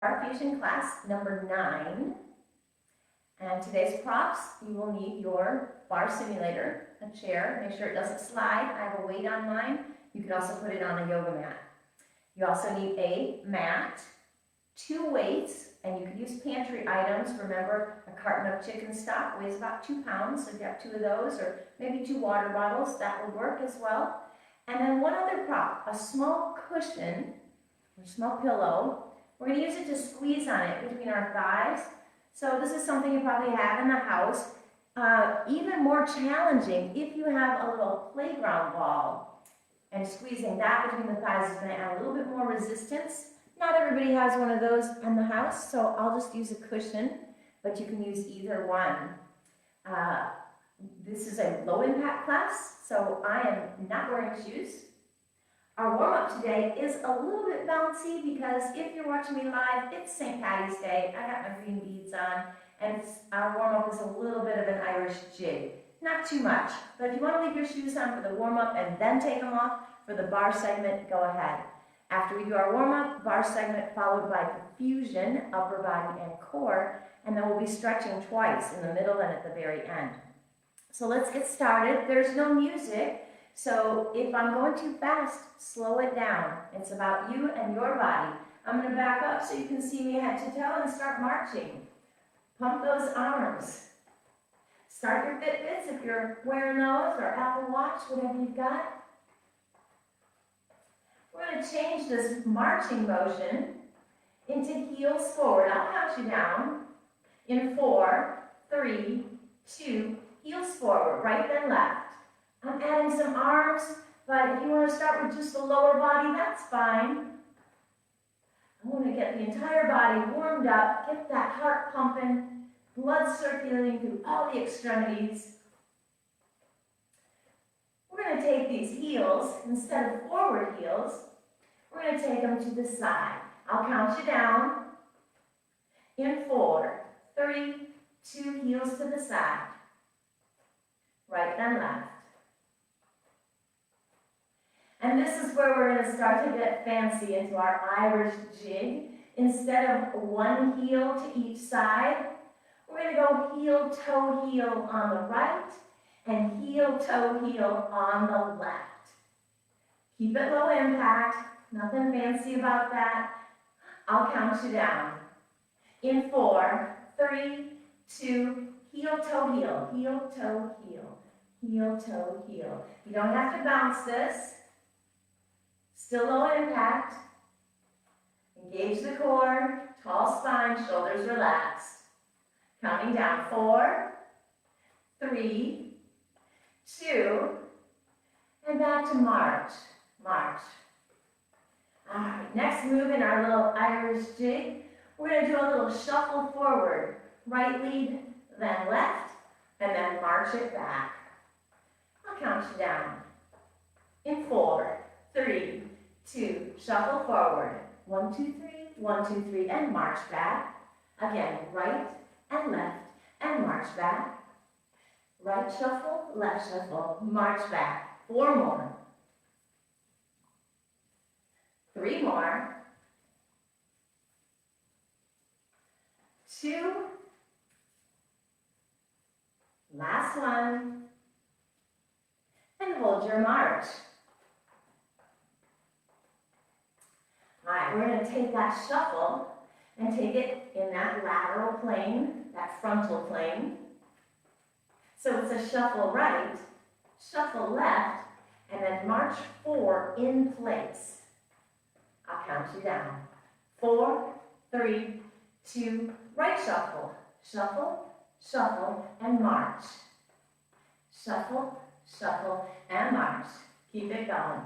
Barre Fusion class number 9. And today's props, you will need your bar simulator, a chair. Make sure it doesn't slide. I have a weight on mine. You can also put it on a yoga mat. You also need a mat, 2 weights, and you can use pantry items. Remember, a carton of chicken stock weighs about 2 pounds, so if you have 2 of those, or maybe 2 water bottles, that would work as well. And then one other prop, a small cushion, or small pillow. We're going to use it to squeeze on it between our thighs. So this is something you probably have in the house. Even more challenging if you have a little playground ball, and squeezing that between the thighs is going to add a little bit more resistance. Not everybody has one of those in the house, so I'll just use a cushion, but you can use either one. This is a low impact class, so I am not wearing shoes. Our warm-up today is a little bit bouncy because if you're watching me live, it's St. Patty's Day. I got my green beads on, and our warm-up is a little bit of an Irish jig. Not too much, but if you want to leave your shoes on for the warm-up and then take them off for the bar segment, go ahead. After we do our warm-up, bar segment followed by fusion, upper body and core, and then we'll be stretching twice in the middle and at the very end. So let's get started. There's no music. So if I'm going too fast, slow it down. It's about you and your body. I'm going to back up so you can see me head to toe and start marching. Pump those arms. Start your Fitbits if you're wearing those, or Apple Watch, whatever you've got. We're going to change this marching motion into heels forward. I'll count you down in 4, 3, 2, heels forward, right then left. I'm adding some arms, but if you want to start with just the lower body, that's fine. I want to get the entire body warmed up, get that heart pumping, blood circulating through all the extremities. We're going to take these heels, instead of forward heels, we're going to take them to the side. I'll count you down in 4, 3, 2, heels to the side. Right then left. And this is where we're going to start to get fancy into our Irish jig. Instead of one heel to each side, we're going to go heel, toe, heel on the right, and heel, toe, heel on the left. Keep it low impact, nothing fancy about that. I'll count you down. In 4, 3, 2, heel, toe, heel, heel, toe, heel, heel, toe, heel. You don't have to bounce this. Still low impact. Engage the core, tall spine, shoulders relaxed. Counting down 4, 3, 2, and back to march. March. All right, next move in our little Irish jig, we're going to do a little shuffle forward. Right lead, then left, and then march it back. I'll count you down. In 4, 3, 2, shuffle forward. 1, 2, 3, 1, 2, 3, and march back. Again, right and left, and march back. Right shuffle, left shuffle, march back. 4 more. 3 more. 2. Last one. And hold your march. All right, we're going to take that shuffle and take it in that lateral plane, that frontal plane. So it's a shuffle right, shuffle left, and then march 4 in place. I'll count you down. 4, 3, 2, right shuffle. Shuffle, shuffle, and march. Shuffle, shuffle, and march. Keep it going.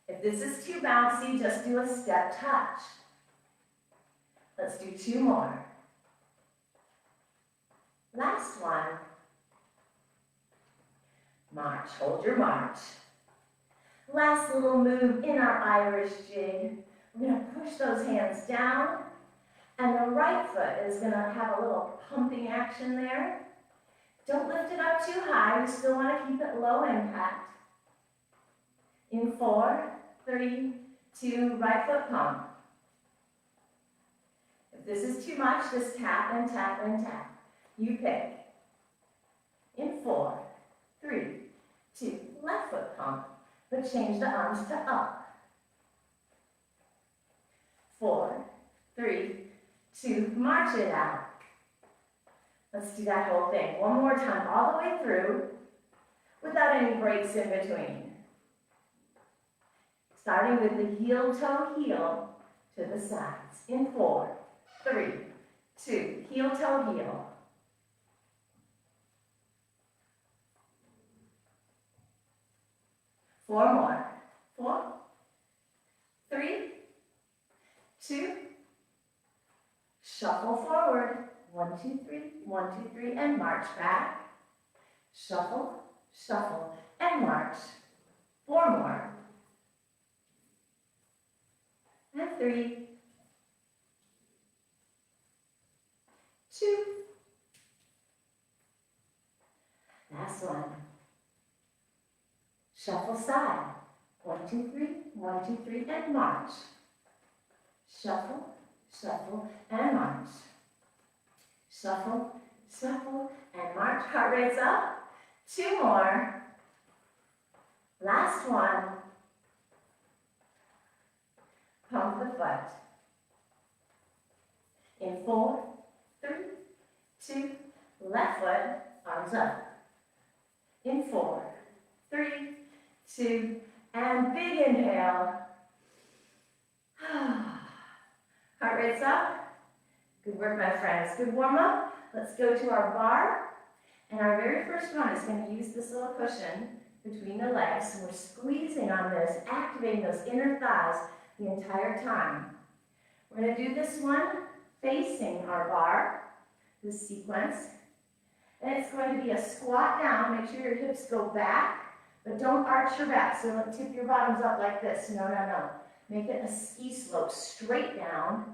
If this is too bouncy, just do a step touch. Let's do 2 more. Last one. March, hold your march. Last little move in our Irish jig. We're going to push those hands down, and the right foot is going to have a little pumping action there. Don't lift it up too high. We still want to keep it low impact. In 4, 3, 2, right foot pump. this is too much, just tap and tap and tap. You pick. In 4, 3, 2, left foot pump, but change the arms to up. 4, 3, 2, march it out. Let's do that whole thing one more time, all the way through, without any breaks in between. Starting with the heel, toe, heel to the sides. In 4, 3, 2, heel, toe, heel. 4 more. 4, 3, 2, shuffle forward. 1, 2, 3, 1, 2, 3, and march back. Shuffle, shuffle, and march. 4 more. And 3, 2. Last one. Shuffle side. 1, 2, 3, 1, 2, 3, and march. Shuffle, shuffle, and march. Shuffle, shuffle, and march. Heart rate's up. 2 more. Last one. Pump the foot. In 4, 3, 2, left foot, arms up. In 4, 3, 2, and big inhale. Heart rate's up. Good work, my friends. Good warm up. Let's go to our bar. And our very first one is going to use this little cushion between the legs. So we're squeezing on this, activating those inner thighs the entire time. We're going to do this one facing our bar, this sequence. And it's going to be a squat down. Make sure your hips go back, but don't arch your back. So don't tip your bottoms up like this. No, no, no. Make it a ski slope straight down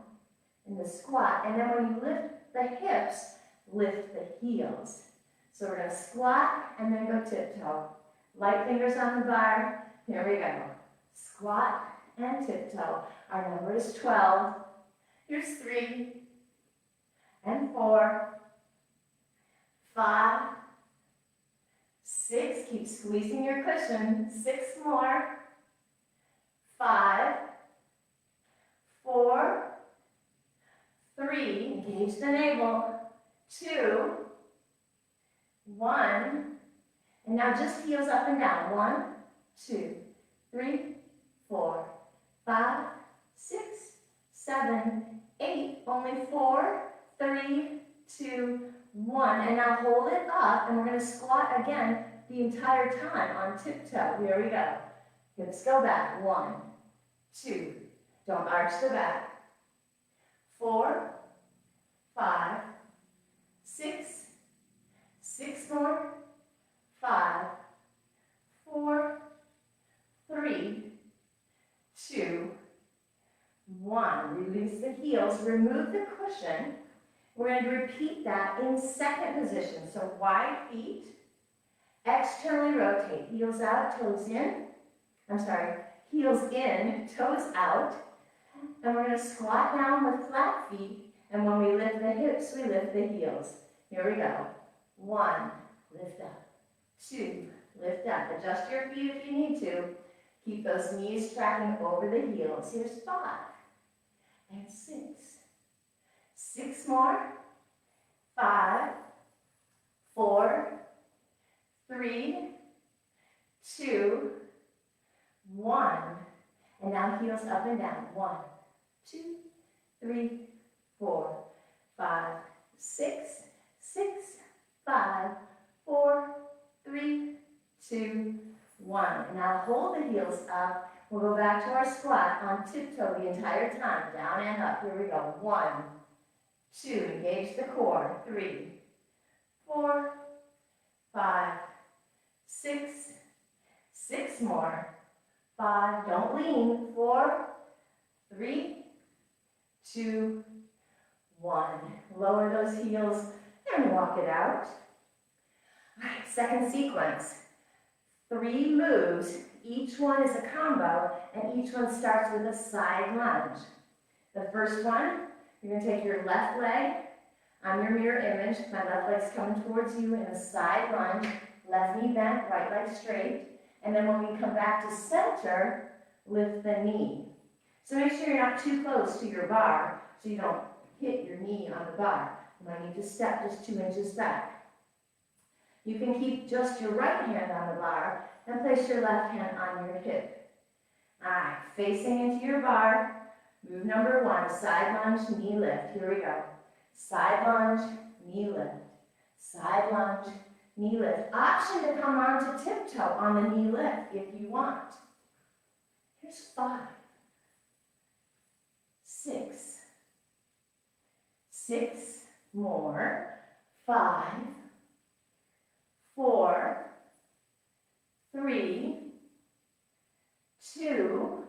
in the squat. And then when you lift the hips, lift the heels. So we're going to squat and then go tiptoe. Light fingers on the bar. Here we go. Squat and tiptoe. Our number is 12. Here's 3 and 4, 5, 6. Keep squeezing your cushion. 6 more. 5, 4, 3. Engage the navel. 2, 1. And now just heels up and down. 1, 2, 3, 4, 5, 6, 7, 8. Only 4, 3, 2, 1. And now hold it up, and we're going to squat again the entire time on tiptoe. Here we go. Hips go back. 1, 2. Don't arch the back. 4, 5, 6, 6 more. 5, 4, 3, 2, 1. Release the heels. Remove the cushion. We're going to repeat that in second position. So wide feet. Externally rotate. Heels out, toes in. Heels in, toes out. And we're going to squat down with flat feet. And when we lift the hips, we lift the heels. Here we go. 1, lift up. 2, lift up. Adjust your feet if you need to. Keep those knees tracking over the heels. Here's 5 and 6. 6 more. 5, 4, 3, 2, 1. And now heels up and down. 1, 2, 3, 4, 5, 6, 6, 5, 4, 3, 2, 1. And now hold the heels up. We'll go back to our squat on tiptoe the entire time. Down and up. Here we go. 1, 2. Engage the core. 3, 4, 5, 6, 6 more. 5. Don't lean. 4, 3, 2, 1. Lower those heels and walk it out. All right, second sequence. 3 moves. Each one is a combo, and each one starts with a side lunge. The first one, You're going to take your left leg on your mirror image. My left leg's coming towards you in a side lunge. Left knee bent, right leg straight. And then when we come back to center, lift the knee. So make sure you're not too close to your bar so you don't hit your knee on the bar. You might need to step just 2 inches back. You can keep just your right hand on the bar and place your left hand on your hip. All right, facing into your bar. Move number 1, side lunge, knee lift. Here we go. Side lunge, knee lift. Side lunge, knee lift. Option to come onto tiptoe on the knee lift if you want. Here's 5, 6, 6 more, 5, 4, 3, 2,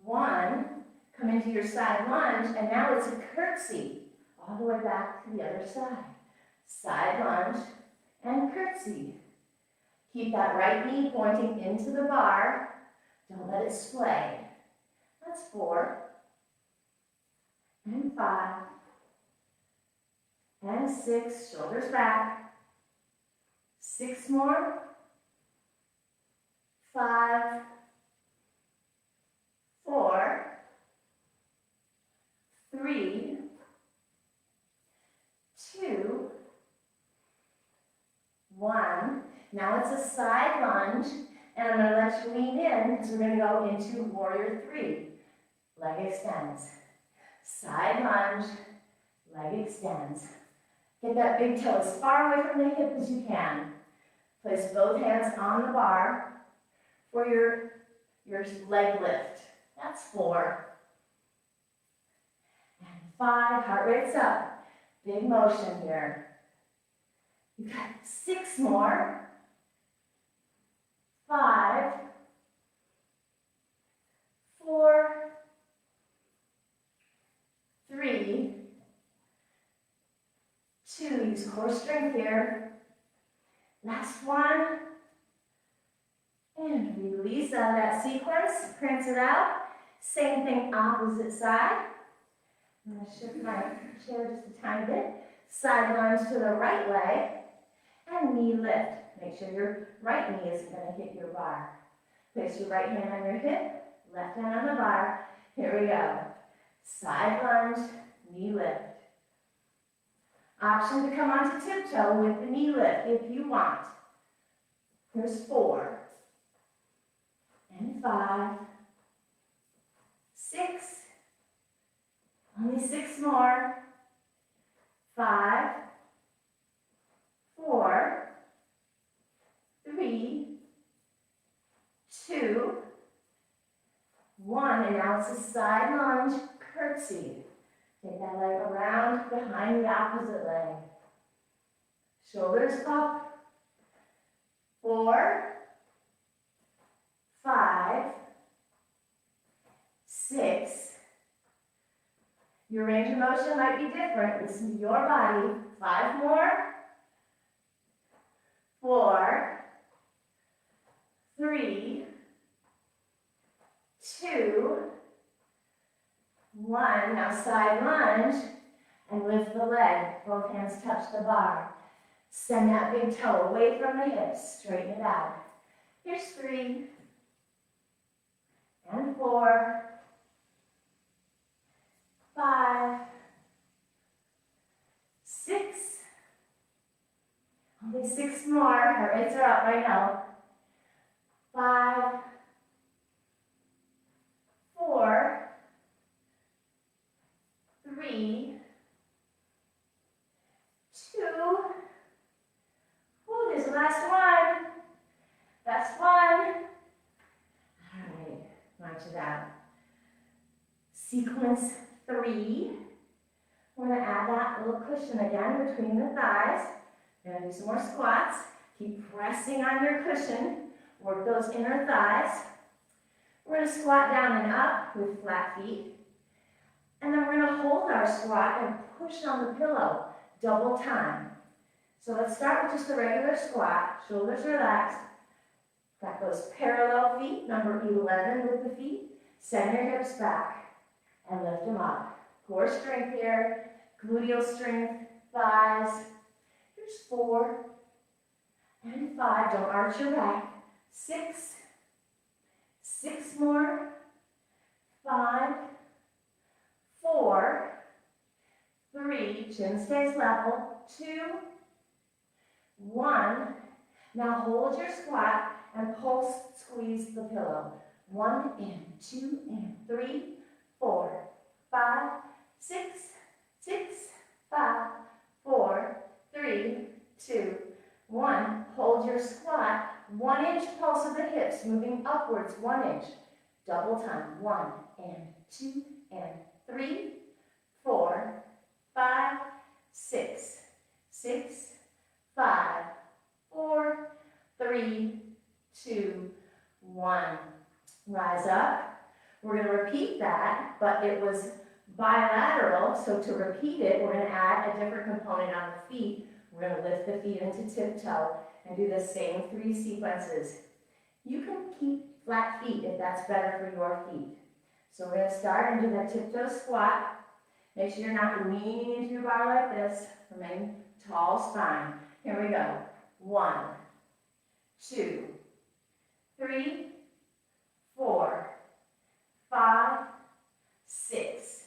1. Come into your side lunge, and now it's a curtsy all the way back to the other side. Side lunge and curtsy. Keep that right knee pointing into the bar. Don't let it splay. That's 4 and 5 and 6. Shoulders back. 6 more. 5, 4, 3, 2, 1. Now it's a side lunge, and I'm going to let you lean in because we're going to go into warrior 3. Leg extends. Side lunge, leg extends. Get that big toe as far away from the hip as you can. Place both hands on the bar for your leg lift. That's 4. And 5, heart rate's up. Big motion here. You've got 6 more. 5, 4, 3, 2. Use core strength here. Last one. And release out of that sequence. Prance it out. Same thing, opposite side. I'm going to shift my chair just a tiny bit. Side lunge to the right leg. And knee lift. Make sure your right knee isn't going to hit your bar. Place your right hand on your hip. Left hand on the bar. Here we go. Side lunge, knee lift. Option to come onto tiptoe with the knee lift if you want. Here's 4. And 5, 6, only 6 more, 5, 4, 3, 2, 1, and now it's a side lunge curtsy. Take that leg around behind the opposite leg. Shoulders up, 4, 5, 6. Your range of motion might be different. Listen to your body. 5 more. 4, 3, 2, 1. Now side lunge and lift the leg. Both hands touch the bar. Send that big toe away from the hips. Straighten it out. Here's 3. And 4, 5, 6, only 6 more, our rates are up right now. 5, 4, 3, 2, oh, there's the last one. That's 1. All right. March it out. Sequence 3. We're going to add that little cushion again between the thighs. We're going to do some more squats. Keep pressing on your cushion. Work those inner thighs. We're going to squat down and up with flat feet. And then we're going to hold our squat and push on the pillow double time. So let's start with just a regular squat. Shoulders relaxed. Got those parallel feet, number 11 with the feet. Send your hips back and lift them up. Core strength here, gluteal strength, thighs. Here's 4 and 5. Don't arch your back. 6. 6 more. 5. 4. 3. Chin stays level. 2. 1. Now hold your squat and pulse squeeze the pillow. 1 and 2 and 3, 4, 5, 6, 6, 5, 4, 3, 2, 1. Hold your squat. 1 inch pulse of the hips, moving upwards 1 inch. Double time. 1 and 2 and 3, 4, 5, 6, 6, 5, 4, 3, 2, 1. Rise up. We're going to repeat that, but it was bilateral, so to repeat it, we're going to add a different component on the feet. We're going to lift the feet into tiptoe and do the same 3 sequences. You can keep flat feet if that's better for your feet. So we're going to start and do that tiptoe squat. Make sure you're not leaning into your bar like this. Remain tall spine. Here we go. 1, 2, 3, 4, 5, 6,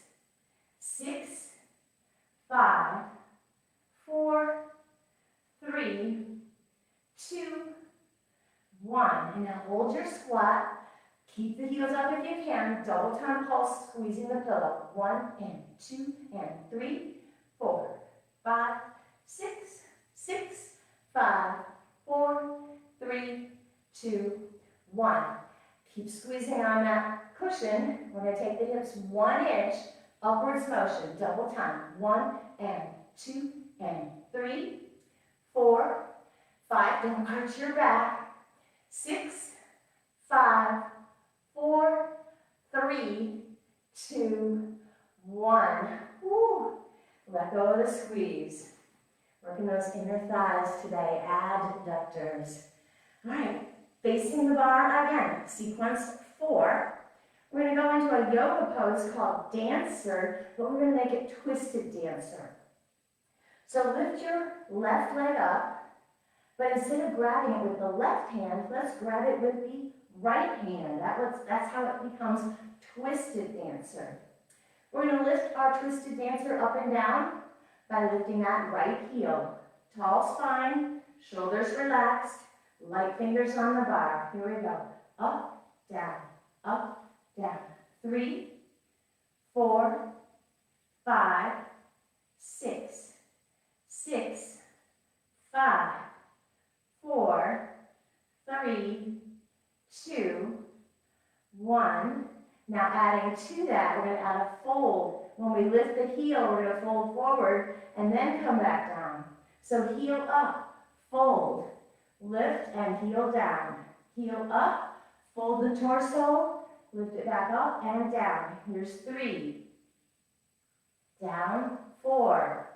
6, 5, 4, 3, 2, 1. And now hold your squat. Keep the heels up if you can. Double time pulse, squeezing the pillow. 1 and 2 and 3, 4, 5, 6, 6, 5, 4, 3, 2, 1. Keep squeezing on that cushion. We're going to take the hips 1 inch, upwards motion, double time. 1 and 2 and 3, 4, 5. Don't arch your back. 6, 5, 4, 3, 2, 1. Woo. Let go of the squeeze. Working those inner thighs today, adductors. All right. Facing the bar again, sequence 4. We're going to go into a yoga pose called dancer, but we're going to make it twisted dancer. So lift your left leg up, but instead of grabbing it with the left hand, let's grab it with the right hand. That's how it becomes twisted dancer. We're going to lift our twisted dancer up and down by lifting that right heel. Tall spine, shoulders relaxed. Light fingers on the bar. Here we go. Up, down, up, down. 3, 4, 5, 6, 6, 5, 4, 3, 2, 1. Now adding to that, we're going to add a fold. When we lift the heel, we're going to fold forward and then come back down. So heel up, fold. Lift and heel down. Heel up, fold the torso, lift it back up and down. Here's 3. Down, 4.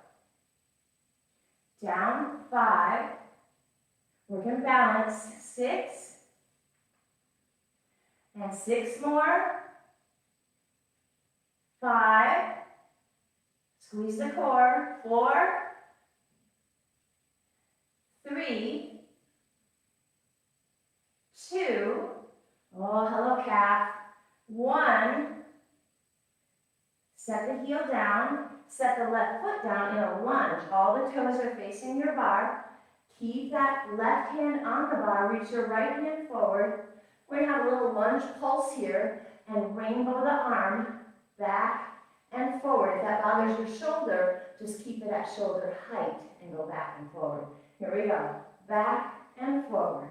Down, 5. Work and balance, 6. And 6 more. 5. Squeeze the core. 4. 3. 2, oh, hello calf, 1, set the heel down, set the left foot down in a lunge. All the toes are facing your bar. Keep that left hand on the bar, reach your right hand forward. We're going to have a little lunge pulse here and rainbow the arm back and forward. If that bothers your shoulder, just keep it at shoulder height and go back and forward. Here we go, back and forward,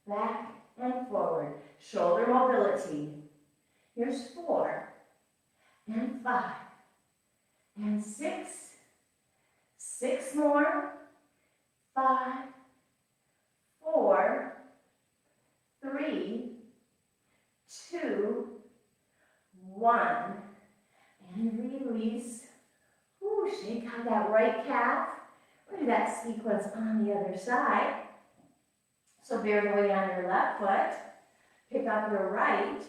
back and forward. Shoulder mobility. Here's 4 and 5 and 6. 6 more. 5, 4, 3, 2, 1. And release. Ooh, shake out that right calf. We'll do that sequence on the other side. So bear the weight on your left foot, pick up your right,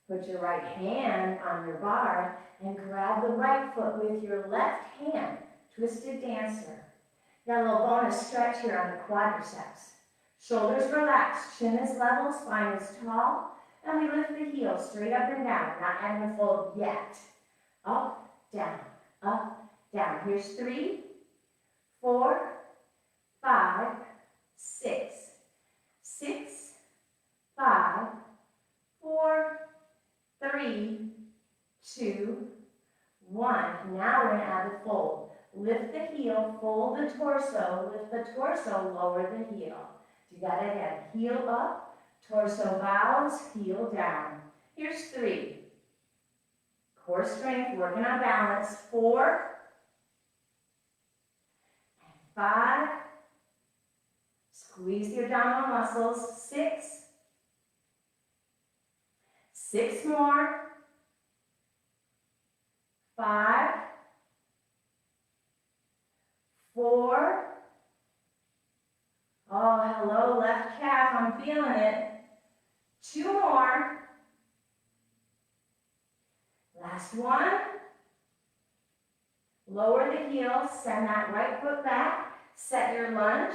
put your right hand on your bar, and grab the right foot with your left hand. Twisted dancer. Got a little bonus stretch here on the quadriceps. Shoulders relaxed, chin is level, spine is tall, and we lift the heels straight up and down. Not adding a fold yet. Up, down, down. Here's 3, 4, 5, 6. 6, 5, 4, 3, 2, 1. Now we're going to add the fold. Lift the heel, fold the torso, lift the torso, lower the heel. Do that again. Heel up, torso bows, heel down. Here's 3. Core strength, working on balance. 4, and 5. Squeeze the abdominal muscles. 6. 6 more. 5. 4. Oh, hello, left calf. I'm feeling it. 2 more. Last one. Lower the heel. Send that right foot back. Set your lunge.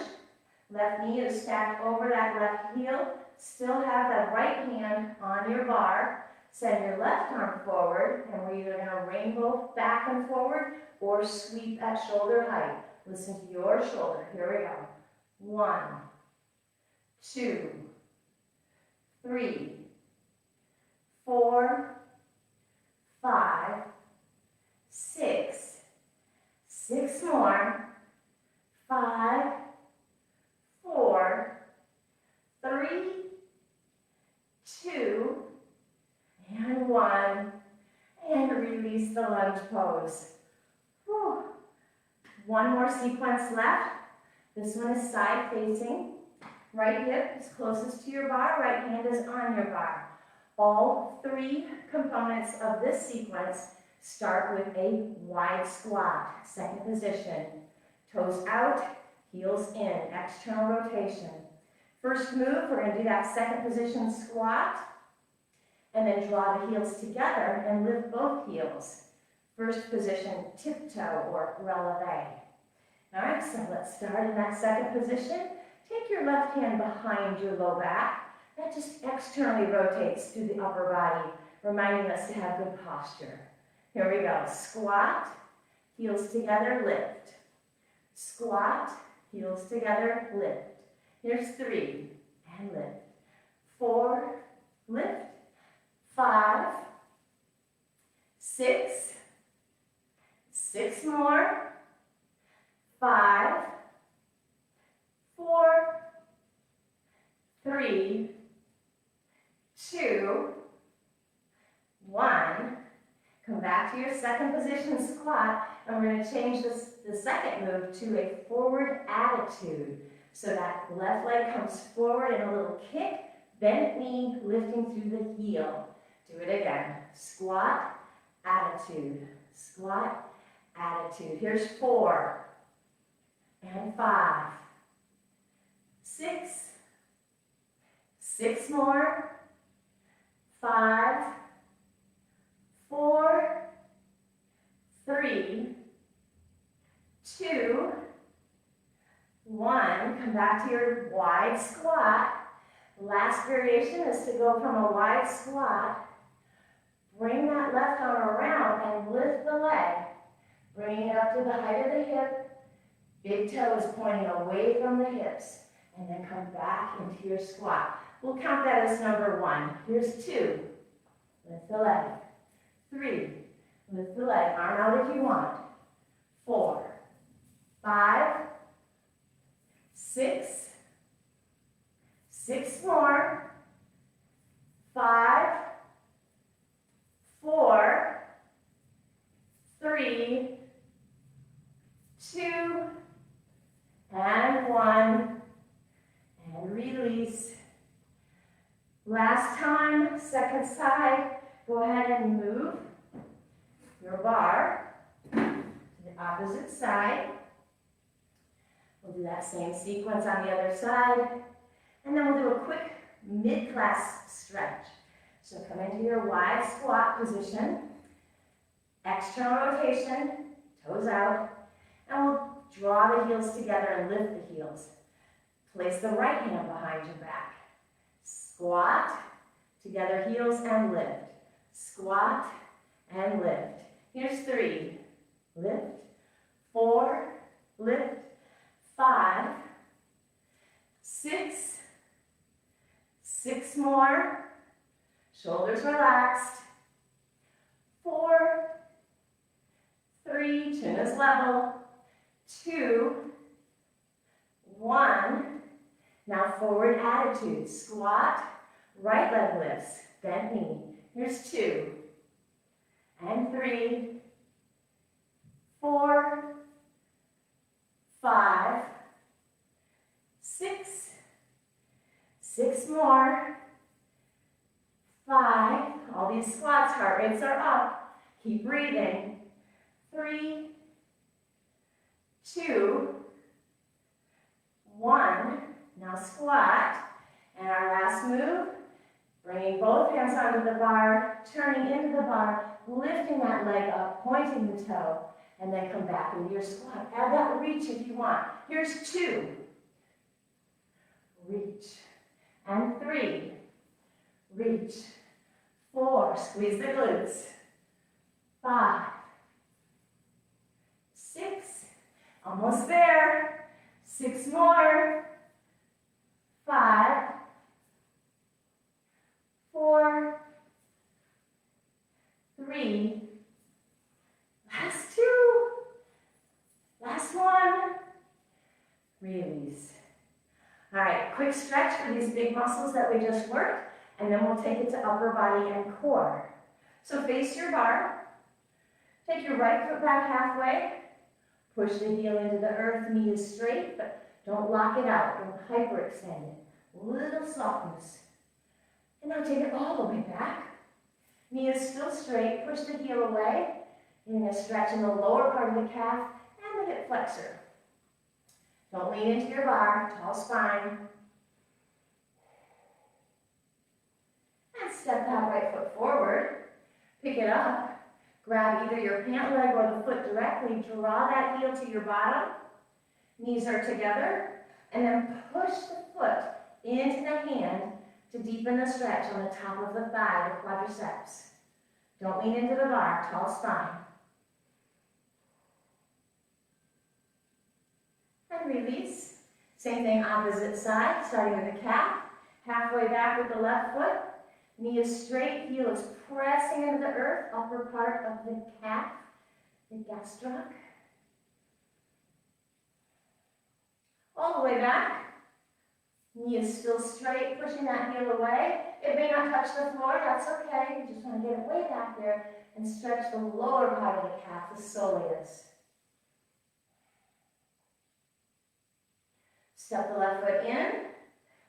Left knee is stacked over that left heel. Still have that right hand on your bar. Send your left arm forward, and we're either going to rainbow back and forward or sweep at shoulder height. Listen to your shoulder. Here we go. 1, 2, 3, 4, 5, 6. 6 more. 5, 4, 3, 2, and 1. And release the lunge pose. Whew. One more sequence left. This one is side facing. Right hip is closest to your bar, right hand is on your bar. All 3 components of this sequence start with a wide squat. Second position. Toes out, heels in, external rotation. First move, we're going to do that second position squat, and then draw the heels together and lift both heels. First position, tiptoe or releve. All right, so let's start in that second position. Take your left hand behind your low back. That just externally rotates through the upper body, reminding us to have good posture. Here we go. Squat, heels together, lift. Squat, heels together, lift. Here's 3, and lift. 4, lift. 5, 6, 6 more. 5, 4, 3, 2, 1. Come back to your second position squat, and we're going to change the second move to a forward attitude. So that left leg comes forward in a little kick, bent knee lifting through the heel. Do it again. Squat, attitude. Squat, attitude. Here's 4, and 5, 6, 6 more. 5, 4, 3, 2, 1. Come back to your wide squat. Last variation is to go from a wide squat. Bring that left arm around and lift the leg. Bringing it up to the height of the hip. Big toe is pointing away from the hips. And then come back into your squat. We'll count that as number 1. Here's 2. Lift the leg. 3. Lift the leg. Arm out if you want. 4, 5, 6, 6 more. 5, 4, 3, 2, and 1. And release. Last time, second side. Go ahead and move your bar to the opposite side. We'll do that same sequence on the other side. And then we'll do a quick mid-class stretch. So come into your wide squat position. External rotation, toes out, and we'll draw the heels together and lift the heels. Place the right hand behind your back. Squat, together heels and lift. Squat and lift. Here's 3. Lift. 4. Lift. 5. 6. 6 more. Shoulders relaxed. 4. 3. Chin is level. 2. 1. Now forward attitude. Squat. Right leg lifts. Bent knee. Here's 2. And 3. 4. 5. 6. 6 more. 5. All these squats, heart rates are up. Keep breathing. 3. 2. 1. Now squat. And our last move, bringing both hands onto the bar, turning into the bar, lifting that leg up, pointing the toe, and then come back into your squat. Add that reach if you want. Here's 2. Reach. And 3. Reach. 4. Squeeze the glutes. 5. 6. Almost there. 6 more. 5. 4. 3. Last 2. Last 1. Release. All right, quick stretch for these big muscles that we just worked, and then we'll take it to upper body and core. So face your bar. Take your right foot back halfway. Push the heel into the earth, knee is straight, but don't lock it out. Don't hyperextend it. Little softness. And now take it all the way back. Knee is still straight. Push the heel away. Getting a stretch in the lower part of the calf and the hip flexor. Don't lean into your bar. Tall spine. And step that right foot forward. Pick it up. Grab either your pant leg or the foot directly. Draw that heel to your bottom. Knees are together. And then push the foot into the hand to deepen the stretch on the top of the thigh, the quadriceps. Don't lean into the bar. Tall spine. And release. Same thing, opposite side, starting with the calf. Halfway back with the left foot. Knee is straight, heel is pressing into the earth, upper part of the calf, the gastroc. All the way back. Knee is still straight, pushing that heel away. It may not touch the floor, that's okay. You just want to get it way back there and stretch the lower part of the calf, the soleus. Step the left foot in.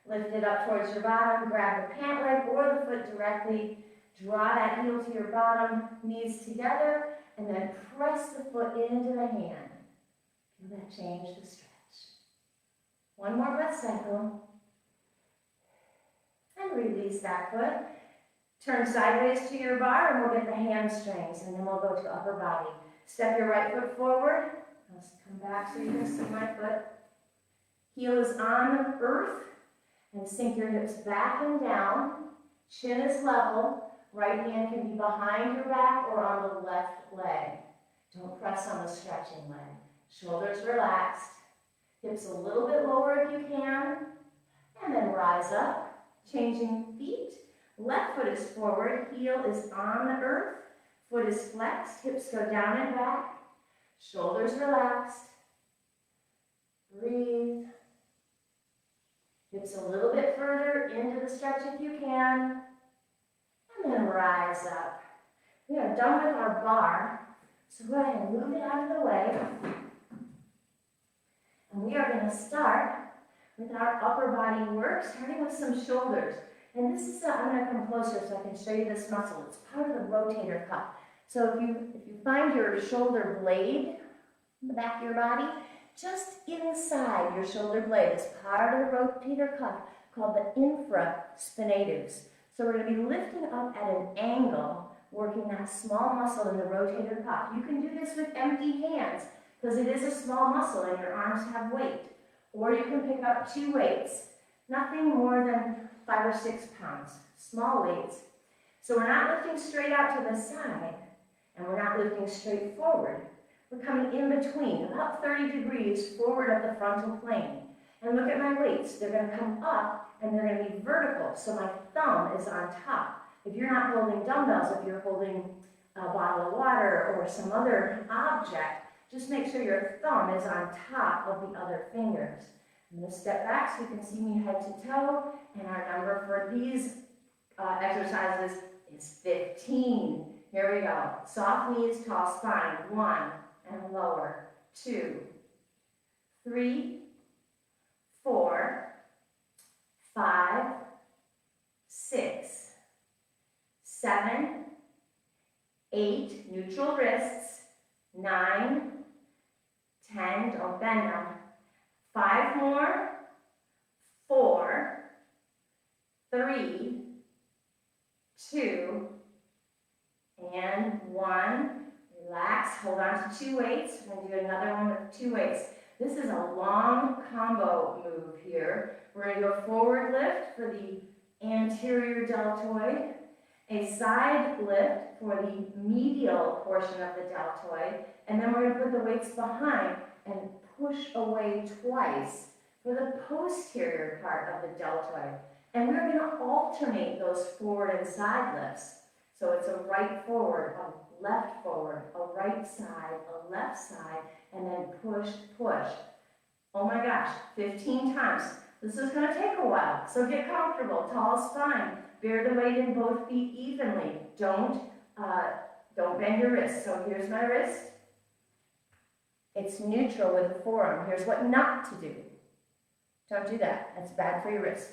Lift it up towards your bottom, grab the pant leg or the foot directly, draw that heel to your bottom, knees together, and then press the foot into the hand. Feel that change, the stretch. One more breath cycle. And release that foot. Turn sideways to your bar and we'll get the hamstrings, and then we'll go to upper body. Step your right foot forward. Let's come back so you can see my foot. Heel is on earth. And sink your hips back and down. Chin is level. Right hand can be behind your back or on the left leg. Don't press on the stretching leg. Shoulders relaxed. Hips a little bit lower if you can. And then rise up. Changing feet. Left foot is forward. Heel is on the earth. Foot is flexed. Hips go down and back. Shoulders relaxed. Breathe. Hips a little bit further into the stretch if you can. And then rise up. We are done with our bar. So go ahead and move it out of the way. And we are going to start with our upper body work, starting with some shoulders. And this is, I'm going to come closer so I can show you this muscle. It's part of the rotator cuff. So if you find your shoulder blade in the back of your body, just inside your shoulder blade is part of the rotator cuff called the infraspinatus. So we're going to be lifting up at an angle working that small muscle in the rotator cuff. You can do this with empty hands because it is a small muscle and your arms have weight. Or you can pick up 2 weights, nothing more than 5 or 6 pounds, small weights. So we're not lifting straight out to the side and we're not lifting straight forward. We're coming in between, about 30 degrees forward of the frontal plane. And look at my weights. They're going to come up and they're going to be vertical, so my thumb is on top. If you're not holding dumbbells, if you're holding a bottle of water or some other object, just make sure your thumb is on top of the other fingers. I'm going to step back so you can see me head to toe, and our number for these exercises is 15. Here we go. Soft knees, tall spine. 1 and lower. 2, 3, 4, 5, 6, 7, 8, neutral wrists, 9, 10, don't bend them, 5 more, 4, 3, 2, and 1. Relax, hold on to 2 weights. We're going to do another one with 2 weights. This is a long combo move here. We're going to go forward lift for the anterior deltoid, a side lift for the medial portion of the deltoid, and then we're going to put the weights behind and push away twice for the posterior part of the deltoid. And we're going to alternate those forward and side lifts. So it's a right forward, a left forward, a right side, a left side, and then push, push. Oh my gosh, 15 times. This is going to take a while, so get comfortable. Tall spine. Bear the weight in both feet evenly. Don't bend your wrist. So here's my wrist. It's neutral with the forearm. Here's what not to do. Don't do that. That's bad for your wrist.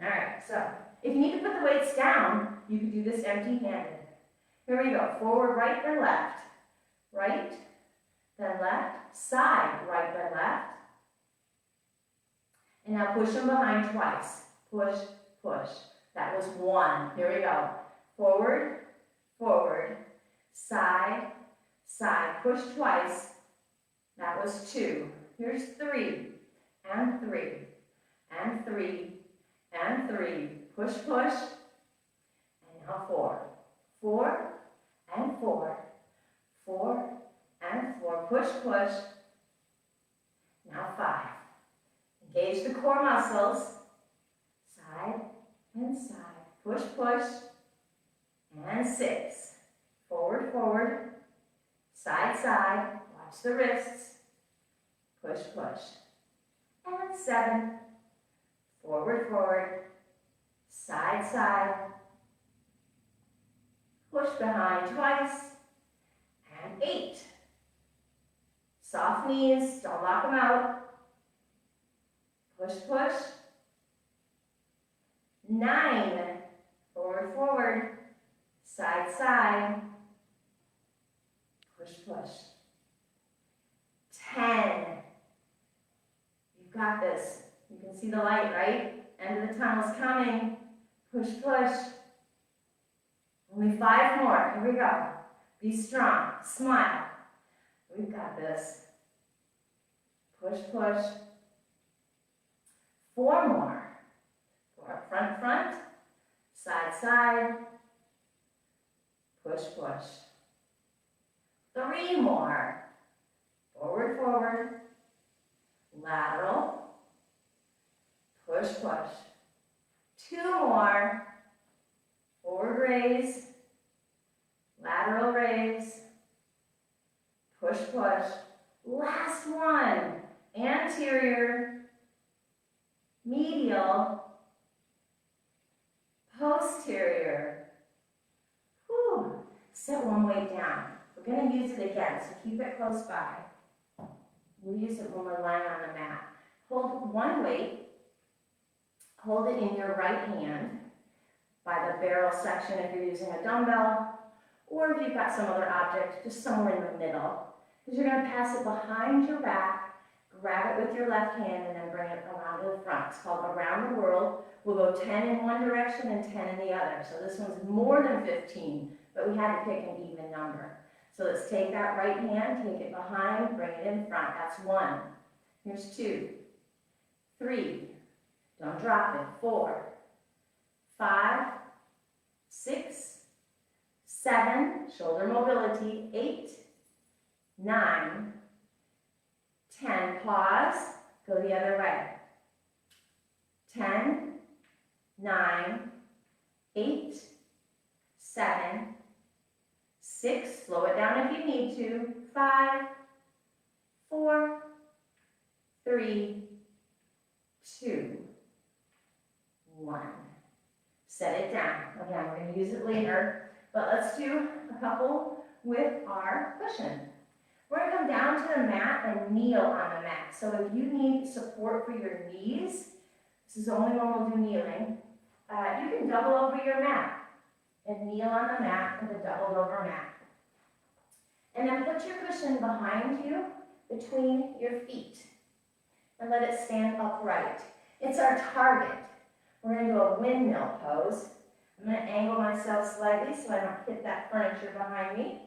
All right, so if you need to put the weights down, you can do this empty-handed. Here we go. Forward, right, then left. Right, then left. Side, right, then left. And now push them behind twice. Push, push. That was 1. Here we go. Forward, forward. Side, side. Push twice. That was 2. Here's 3. And 3. And 3. And 3. Push, push. And now 4. 4 and 4. 4 and 4. Push, push. Now 5. Engage the core muscles. Side and side. Push, push. And 6. Forward, forward. Side, side. Watch the wrists. Push, push. And 7. Forward, forward. Side, side. Push behind twice. And 8. Soft knees. Don't lock them out. Push, push. 9. Forward, forward. Side, side. Push, push. 10. You've got this. You can see the light, right? End of the tunnel's coming. Push, push. Only 5 more. Here we go. Be strong. Smile. We've got this. Push, push. 4 more. Front, front. Side, side. Push, push. 3 more. Forward, forward. Lateral. Push, push. 2 more. Forward raise. Lateral raise. Push, push. Last one. Anterior. Medial. Posterior. Whew. Set one weight down. We're going to use it again, so keep it close by. We'll use it when we're lying on the mat. Hold one weight. Hold it in your right hand by the barrel section if you're using a dumbbell, or if you've got some other object, just somewhere in the middle. Because you're going to pass it behind your back, grab it with your left hand, and then bring it around to the front. It's called Around the World. We'll go 10 in one direction and 10 in the other. So this one's more than 15 but we had to pick an even number. So let's take that right hand, take it behind, bring it in front. That's 1. Here's 2, 3, don't drop it, 4, 5, 6, 7, shoulder mobility, 8, 9, 10, pause, go the other way. 10, 9, 8, 7, 6, slow it down if you need to, 5, 4, 3, 2, 1. Set it down. Again, we're going to use it later, but let's do a couple with our cushion. We're going to come down to the mat and kneel on the mat. So if you need support for your knees, this is the only one we'll do kneeling, you can double over your mat and kneel on the mat with a doubled over mat. And then put your cushion behind you, between your feet, and let it stand upright. It's our target. We're going to do a windmill pose. I'm going to angle myself slightly so I don't hit that furniture behind me.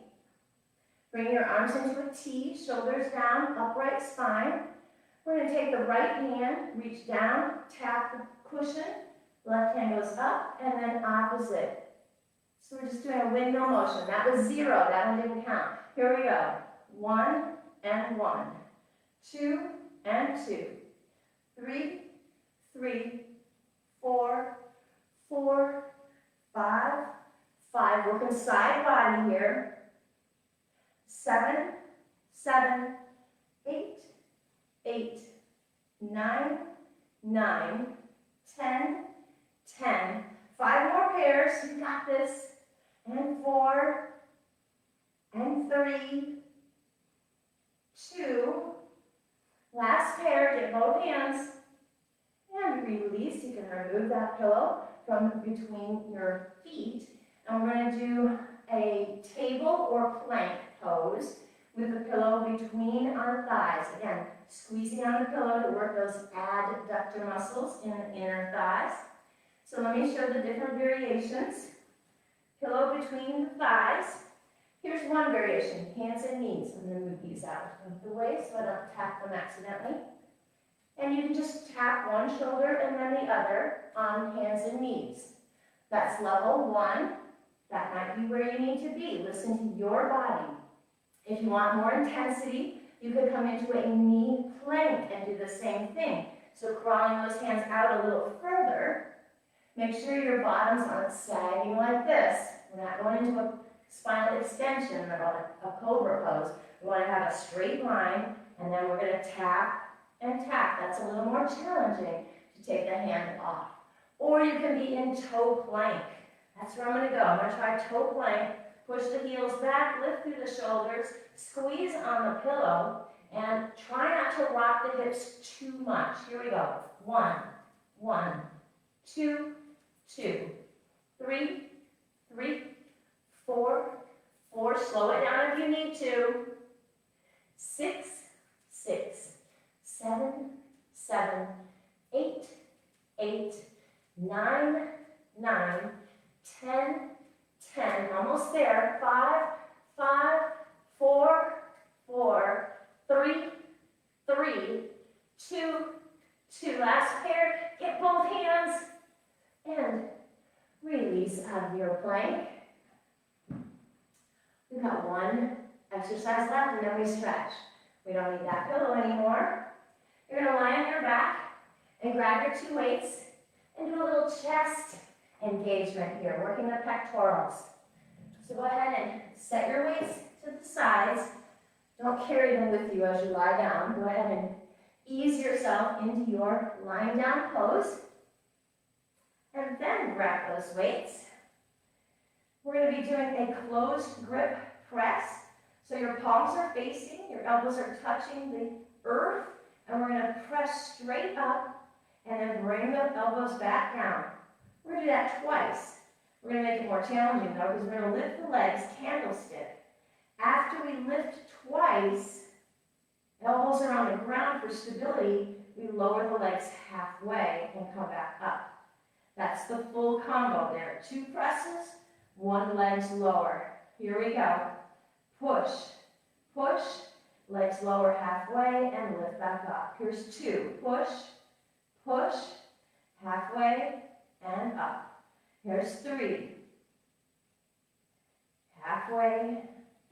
Bring your arms into a T, shoulders down, upright spine. We're going to take the right hand, reach down, tap the cushion, left hand goes up, and then opposite. So we're just doing a windmill motion. That was 0, that one didn't count. Here we go. 1 and 1, 2 and 2, 3, 3, 4, 4, 5, 5. Working side body here. 7, 7, 8, 8, 9, 9, 10, 10. 5 more pairs. You got this. And 4, and 3, 2. Last pair. Get both hands. And release. You can remove that pillow from between your feet. And we're going to do a table or plank pose with the pillow between our thighs. Again, squeezing on the pillow to work those adductor muscles in the inner thighs. So let me show the different variations. Pillow between the thighs. Here's one variation, hands and knees. I'm going to move these out of the way so I don't tap them accidentally. And you can just tap one shoulder and then the other on hands and knees. That's level 1. That might be where you need to be. Listen to your body. If you want more intensity, you could come into a knee plank and do the same thing. So crawling those hands out a little further. Make sure your bottoms aren't sagging like this. We're not going into a spinal extension or a cobra pose. We want to have a straight line, and then we're going to tap and tap. That's a little more challenging to take the hand off. Or you can be in toe plank. That's where I'm going to go. I'm going to try toe plank. Push the heels back, lift through the shoulders, squeeze on the pillow, and try not to rock the hips too much. Here we go. 1, 1, 2, 2, 3, 3, 4, 4. Slow it down if you need to. 6, 6, 7, 7, 8, 8, 9, 9, 10, 10. Almost there. 5, 5, 4, 4, 3, 3, 2, 2. Last pair. Get both hands and release out of your plank. We've got one exercise left, and then we stretch. We don't need that pillow anymore. You're going to lie on your back and grab your 2 weights and do a little chest engagement here, working the pectorals. So go ahead and set your weights to the sides. Don't carry them with you as you lie down. Go ahead and ease yourself into your lying down pose. And then grab those weights. We're going to be doing a closed grip press. So your palms are facing, your elbows are touching the earth, and we're going to press straight up and then bring the elbows back down. We're going to do that twice. We're going to make it more challenging though, because we're going to lift the legs candlestick. After we lift twice, elbows are on the ground for stability, we lower the legs halfway and come back up. That's the full combo there. 2 presses, One leg's lower. Here we go. Push, push, legs lower halfway and lift back up. Here's 2. Push, push, halfway and up. Here's 3. Halfway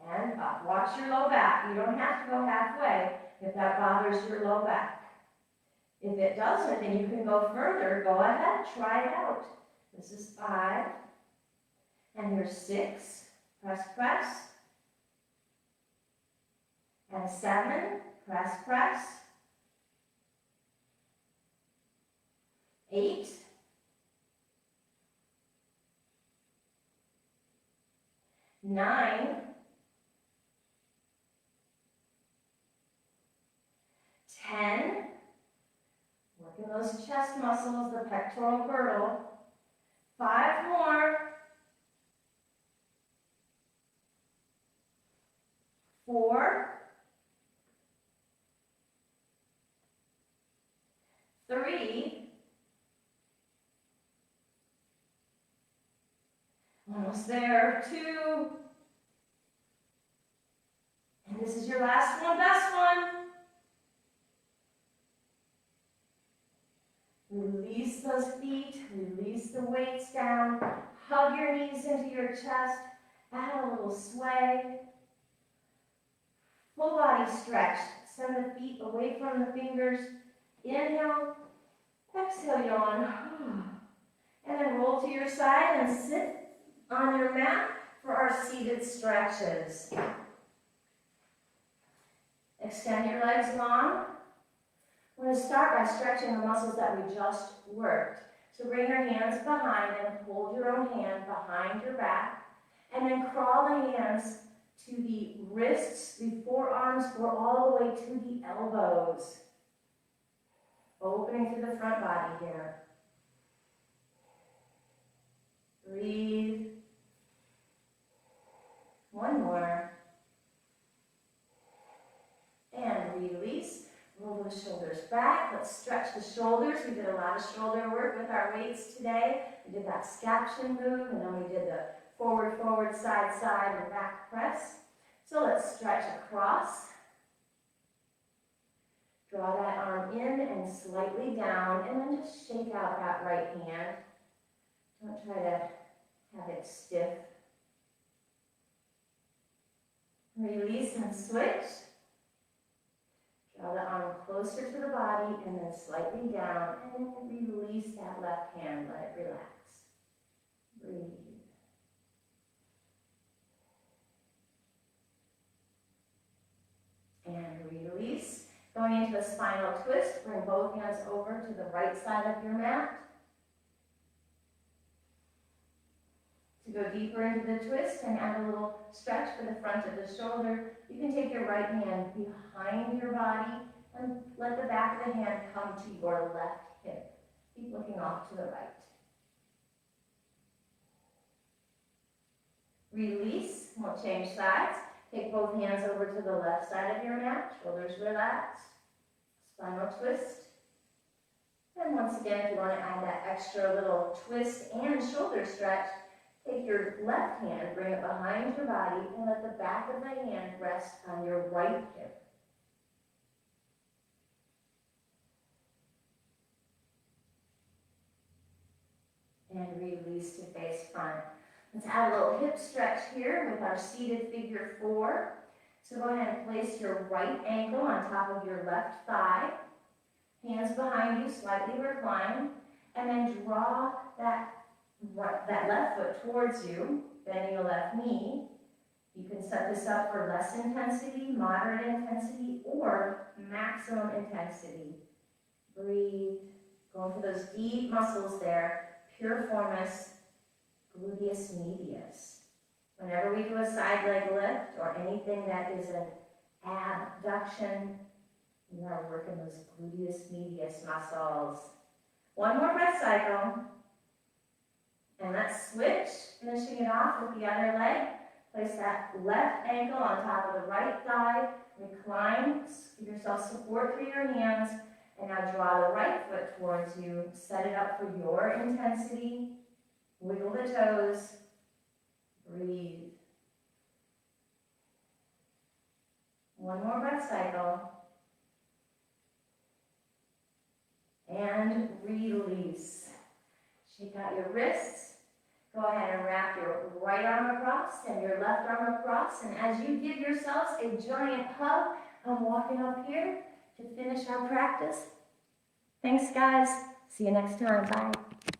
and up. Watch your low back. You don't have to go halfway if that bothers your low back. If it doesn't and you can go further, go ahead, try it out. This is 5. And here's 6. Press, press. And 7. Press, press. 8. 9. 10. Working those chest muscles, the pectoral girdle. 5 more. 4. 3. Almost there. 2. And this is your last one, best one. Release those feet, release the weights down, hug your knees into your chest, add a little sway. Full body stretch. Send the feet away from the fingers. Inhale, exhale, yawn. And then roll to your side and sit on your mat for our seated stretches. Extend your legs long. We're going to start by stretching the muscles that we just worked. So bring your hands behind and hold your own hand behind your back. And then crawl the hands to the wrists, the forearms, or all the way to the elbows. Opening through the front body here. Breathe. One more. And release. Roll the shoulders back. Let's stretch the shoulders. We did a lot of shoulder work with our weights today. We did that scaption move, and then we did the forward, forward, side, side, and back press. So let's stretch across. Draw that arm in and slightly down, and then just shake out that right hand. Don't try to have it stiff. Release and switch. Draw the arm closer to the body and then slightly down, and then release that left hand. Let it relax. Breathe. And release. Going into a spinal twist, bring both hands over to the right side of your mat. To go deeper into the twist and add a little stretch for the front of the shoulder, you can take your right hand behind your body and let the back of the hand come to your left hip. Keep looking off to the right. Release. We'll change sides. Take both hands over to the left side of your mat. Shoulders relaxed. Spinal twist. And once again, if you want to add that extra little twist and shoulder stretch, take your left hand, bring it behind your body, and let the back of the hand rest on your right hip. And release to face front. Let's add a little hip stretch here with our seated figure 4. So go ahead and place your right ankle on top of your left thigh. Hands behind you, slightly recline. And then draw that left foot towards you, bending the left knee. You can set this up for less intensity, moderate intensity, or maximum intensity. Breathe. Going for those deep muscles there. Piriformis, gluteus medius. Whenever we do a side leg lift or anything that is an abduction, we are working those gluteus medius muscles. One more breath cycle. And let's switch, finishing it off with the other leg. Place that left ankle on top of the right thigh. Recline, give yourself support through your hands. And now draw the right foot towards you. Set it up for your intensity. Wiggle the toes. Breathe. One more breath cycle. And release. Shake out your wrists. Go ahead and wrap your right arm across and your left arm across. And as you give yourselves a giant hug, I'm walking up here to finish our practice. Thanks, guys. See you next time. Bye.